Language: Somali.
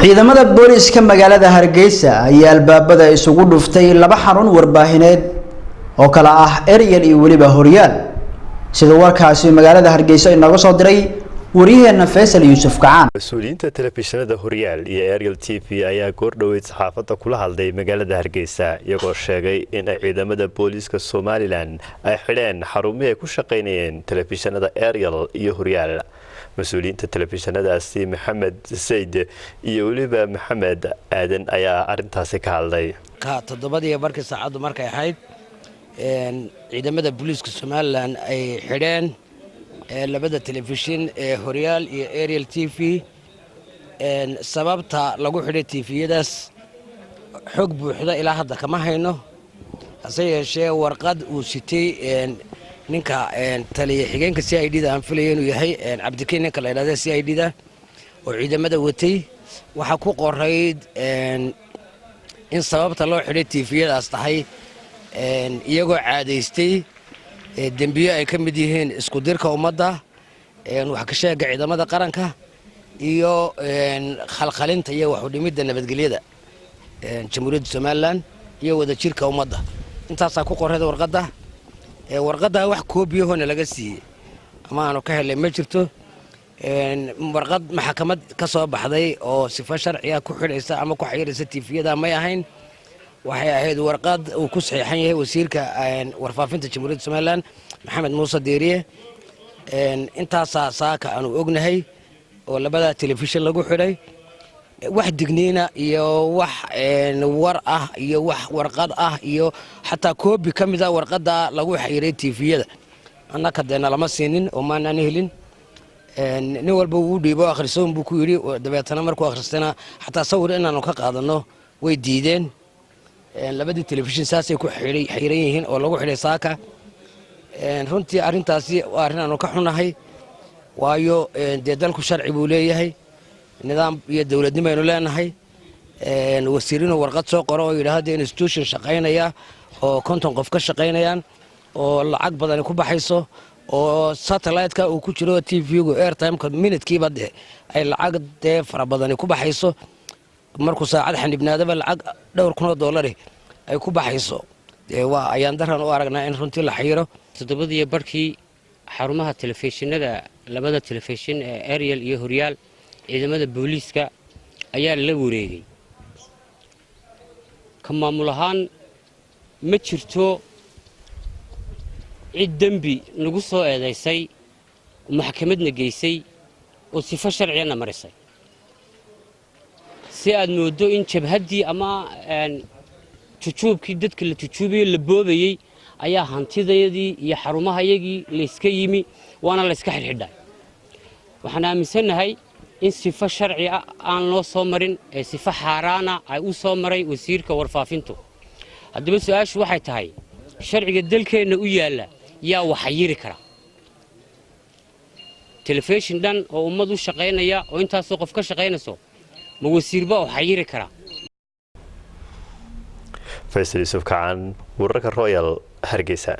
ciidamada booliska magaalada Hargeysa ayaa albaabada isugu dhuftay laba xarun warbaahineed oo kala ah Ariel iyo waliba Horyaal sida warkaasi magaalada Hargeysa inaga soo diray wariyaheena Faisal Yusuf Kacaan mas'uuliyiinta telefishinada Horyaal iyo Ariel TV ayaa goordhoweyd saxaafadda kula hadlay magaalada Hargeysa iyagoo sheegay in ciidamada booliska Somaliland ay xidheen xarumihii ay ku shaqeynayeen telefishinada Ariel iyo Horyaal مسؤولين التلفزيون داستي محمد سيد يوليبا محمد آدن أيا أرنتاسي كهالداي كتضبطي بركة ساعات ومركة حيد عندما بدأ بوليس كسومالان أي حيران لبدأ التلفزيون هوريال إيريال تي في سببتها لقوا حيد تي في داس حقب حدا إلى هذا كما هينه أصير شيء ورقد وستي ninka taliye xigeenka CID da aan filayeen uu yahay Cabdikeen ninka la yiraahdo CID da oo ciidamada watay waxa ku qorayd in sababta loo xidhay TV-yadaas tahay iyagoo caadeystay dambiyo ay ka mid yihiin isku dirka ummadda wax ka sheega ciidamada qaranka iyo khalkhalinta iyo wax u dhimida nabadgelyada jamhuuriyadda Somaliland iyo wada jirka ummadda intaas ku qorayd warqadda wax koobiyahoona laga siiyay ama aanu ka helay ma jirto warqad maxkamad ka soo baxday oo sifa sharci ah ku xidhaysa ama ku xiriiraysa TV-yada ma ahayn waxay ahayd warqad uu ku saxiixan yahay wasiirka warfaafinta jamhuuriyadda Somaliland Maxamed Muuse Deeriye intaas saaka aanu ognahay oo labada telefishin lagu xidhay wax digniina iyo wax war ah iyo wax warqad ah iyo xataa koobi kamida warqada lagu xiriiray TV-yada annaka deena lama siinin oo ma aanan helin nin walba uu dhiibo akhrisoon buu ku yiri dabeetana markuu akhristana xataa sawir inaanu ka qaadano way diideen labadii telefishin saasay ku xiran yihiin oo lagu xidhay saaka runtii arintaasi waa arin aanu ka xunahay waayo dalku sharci buu leeyahay nidaam iyo dawladnimo aynu leenahay wasiirino warqad soo qoro oo yiraahdo institution shaqeynaya oo konton qof ka shaqeynayaan oo lacag badan ku baxayso oo satellite-ka uu ku jiro TV-gu airtime-ka minute-kiiba ay lacag fara badan ku baxayso markuu saacad xanibnaadaba lacag dhowr kun oo dollar ay ku baxayso waa ayaan daran u aragnaa in runtii la xiro todobadii barkii xarumaha telefishinada labada telefishin ee Ariel iyo Horyaal ciidamada booliska ayaa la wareegay ka maamul ahaan ma jirto cid dambi nagu soo eedeysay maxkamadna geysay oo sifa sharciyeena marisay si aad moodo in jabhadii ama tujuubkii dadka la tujuubay la boobayay ayaa hantidayadii iyo xarumahayagii la iska yimi waana la iska xirxidhay waxaan aaminsanahay in sifa sharci ah aan loo soo marin ee sifa xaraana ay u soo maray wasiirka warfaafintu haddaba su'aashu waxay tahay sharciga dalkeena u yaala yaa waxa yiri kara telefishin dan oo ummad u shaqeynaya oo intaas qof ka shaqeynayso ma wasiirba waxa yiri kara Faisal Yusuf Kacaan wararka Royal Hargeysa